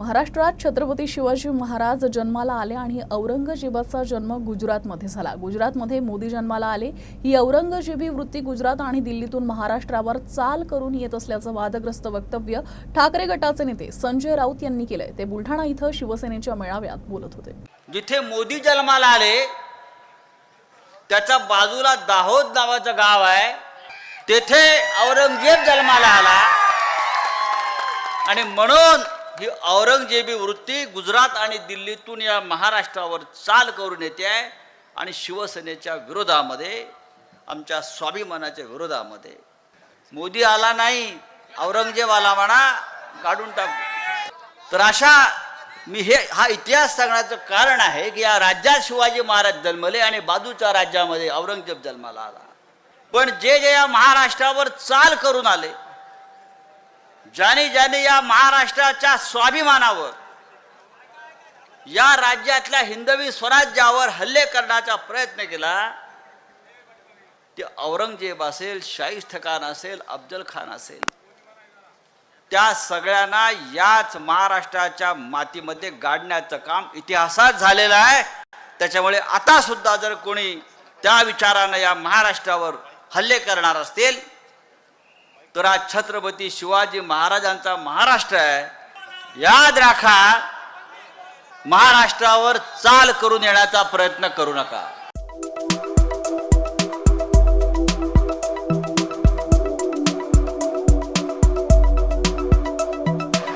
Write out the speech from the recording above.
महाराष्ट्रात छत्रपती शिवाजी महाराज जन्माला आले आणि औरंगजेबाचा जन्म गुजरातमध्ये झाला। गुजरातमध्ये मोदी जन्माला आले ही औरंगजेबी वृत्ती गुजरात आणि दिल्लीतून महाराष्ट्रावर चाल करून येत असल्याचं वादग्रस्त वक्तव्य ठाकरे गटाचे नेते संजय राऊत यांनी केलंय। ते बुलढाणा इथं शिवसेनेच्या मेळाव्यात बोलत होते। जिथे मोदी जन्माला आले त्याच्या बाजूला दाहोद नावाचं गाव आहे, तेथे औरंगजेब जन्माला आला आणि म्हणून ही औरंगजेबी वृत्ती गुजरात आणि दिल्लीतून या महाराष्ट्रावर चाल करून येते आहे आणि शिवसेनेच्या विरोधामध्ये, आमच्या स्वाभिमानाच्या विरोधामध्ये। मोदी आला नाही, औरंगजेब आला म्हणा, काढून टाकू। तर अशा मी हा इतिहास सांगण्याचं कारण आहे की या राज्यात शिवाजी महाराज जन्मले आणि बाजूच्या राज्यामध्ये औरंगजेब जन्माला आला। पण जे या महाराष्ट्रावर चाल करून आले, ज्याने ज्याने या महाराष्ट्राच्या स्वाभिमानावर, या राज्यातल्या हिंदवी स्वराज्यावर हल्ले करण्याचा प्रयत्न केला, ते औरंगजेब असेल, शाहिस्ते खान असेल, अफजल खान असेल, त्या सगळ्यांना याच महाराष्ट्राच्या मातीमध्ये गाडण्याचं काम इतिहासात झालेलं आहे। त्याच्यामुळे आता सुद्धा जर कोणी त्या विचाराने या महाराष्ट्रावर हल्ले करणार असतील तर आज छत्रपती शिवाजी महाराजांचा महाराष्ट्र आहे। याद राखा, महाराष्ट्रावर चाल करून येण्याचा प्रयत्न करू नका।